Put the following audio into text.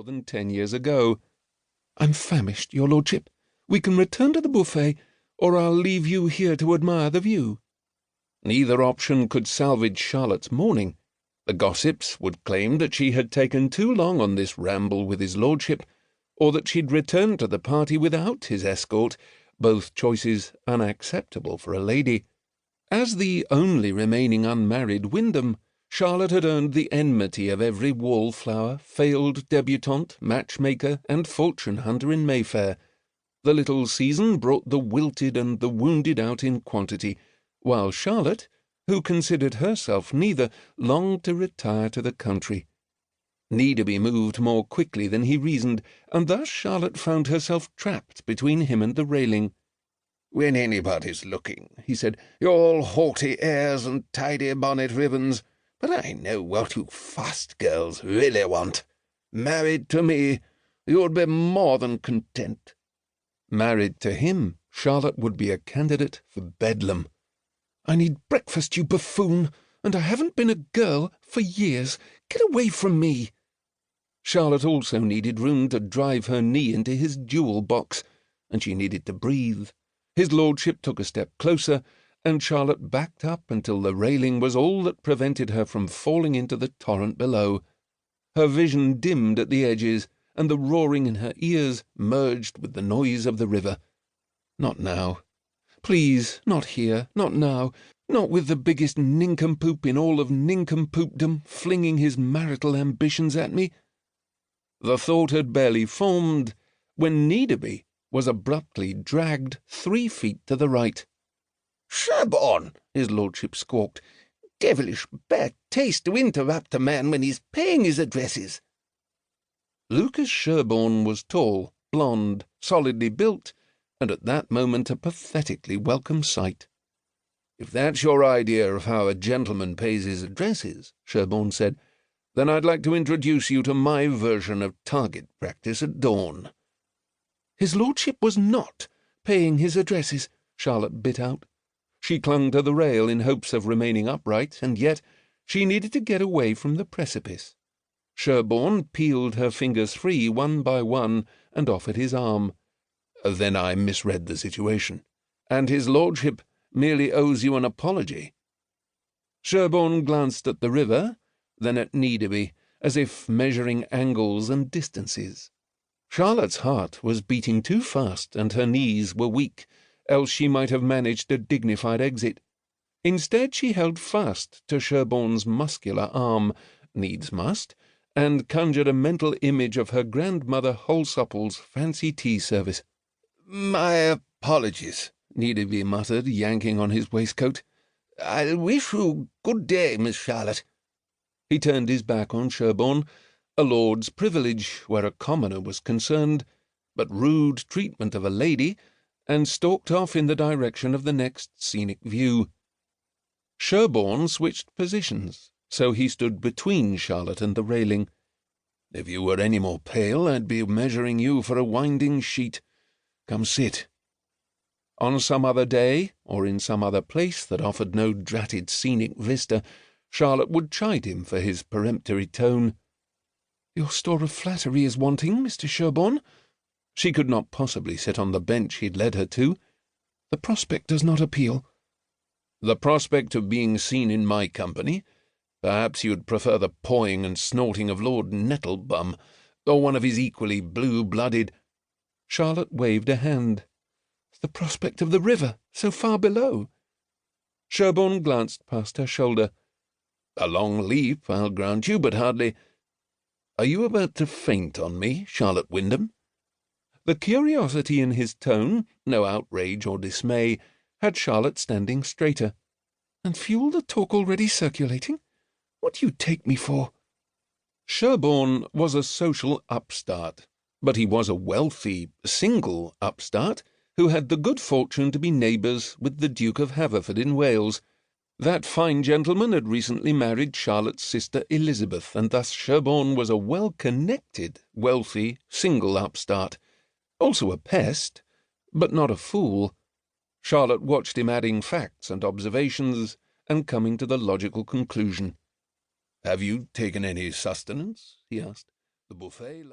more than 10 years ago. "I'm famished, your lordship. We can return to the buffet, or I'll leave you here to admire the view." Neither option could salvage Charlotte's morning. The gossips would claim that she had taken too long on this ramble with his lordship, or that she'd returned to the party without his escort, both choices unacceptable for a lady. As the only remaining unmarried Windham, Charlotte had earned the enmity of every wallflower, failed debutante, matchmaker, and fortune-hunter in Mayfair. The little season brought the wilted and the wounded out in quantity, while Charlotte, who considered herself neither, longed to retire to the country. Needeby moved more quickly than he reasoned, and thus Charlotte found herself trapped between him and the railing. "When anybody's looking," he said, "you're all haughty airs and tidy bonnet ribbons. But I know what you fast girls really want. Married to me, you'd be more than content." Married to him, Charlotte would be a candidate for Bedlam. "I need breakfast, you buffoon, and I haven't been a girl for years. Get away from me." Charlotte also needed room to drive her knee into his jewel box, and she needed to breathe. His lordship took a step closer, and Charlotte backed up until the railing was all that prevented her from falling into the torrent below. Her vision dimmed at the edges, and the roaring in her ears merged with the noise of the river. Not now. Please, not here, not now, not with the biggest nincompoop in all of nincompoopdom flinging his marital ambitions at me. The thought had barely formed when Needeby was abruptly dragged 3 feet to the right. "Sherbourne," his lordship squawked. "Devilish bad taste to interrupt a man when he's paying his addresses." Lucas Sherbourne was tall, blond, solidly built, and at that moment a pathetically welcome sight. "If that's your idea of how a gentleman pays his addresses," Sherbourne said, "then I'd like to introduce you to my version of target practice at dawn." "His lordship was not paying his addresses," Charlotte bit out. She clung to the rail in hopes of remaining upright, and yet she needed to get away from the precipice. Sherbourne peeled her fingers free one by one and offered his arm. "Then I misread the situation, and his lordship merely owes you an apology." Sherbourne glanced at the river, then at Needeby, as if measuring angles and distances. Charlotte's heart was beating too fast, and her knees were weak, else she might have managed a dignified exit. Instead she held fast to Sherbourne's muscular arm, needs must, and conjured a mental image of her grandmother Holsuple's fancy tea service. "My apologies," Needeby muttered, yanking on his waistcoat. "I'll wish you good day, Miss Charlotte." He turned his back on Sherbourne, a lord's privilege where a commoner was concerned, but rude treatment of a lady, and stalked off in the direction of the next scenic view. Sherbourne switched positions, so he stood between Charlotte and the railing. "If you were any more pale, I'd be measuring you for a winding sheet. Come sit." On some other day, or in some other place that offered no dratted scenic vista, Charlotte would chide him for his peremptory tone. "Your store of flattery is wanting, Mr. Sherbourne." She could not possibly sit on the bench he'd led her to. "The prospect does not appeal." "The prospect of being seen in my company? Perhaps you'd prefer the pawing and snorting of Lord Nettlebum, or one of his equally blue-blooded—" Charlotte waved a hand. "The prospect of the river, so far below." Sherbourne glanced past her shoulder. "A long leap, I'll grant you, but hardly— Are you about to faint on me, Charlotte Windham?" The curiosity in his tone, no outrage or dismay, had Charlotte standing straighter. "And fuel the talk already circulating? What do you take me for?" Sherbourne was a social upstart, but he was a wealthy, single upstart who had the good fortune to be neighbours with the Duke of Haverford in Wales. That fine gentleman had recently married Charlotte's sister Elizabeth, and thus Sherbourne was a well-connected, wealthy, single upstart. Also a pest, but not a fool. Charlotte watched him adding facts and observations, and coming to the logical conclusion. "Have you taken any sustenance?" he asked. "The buffet..."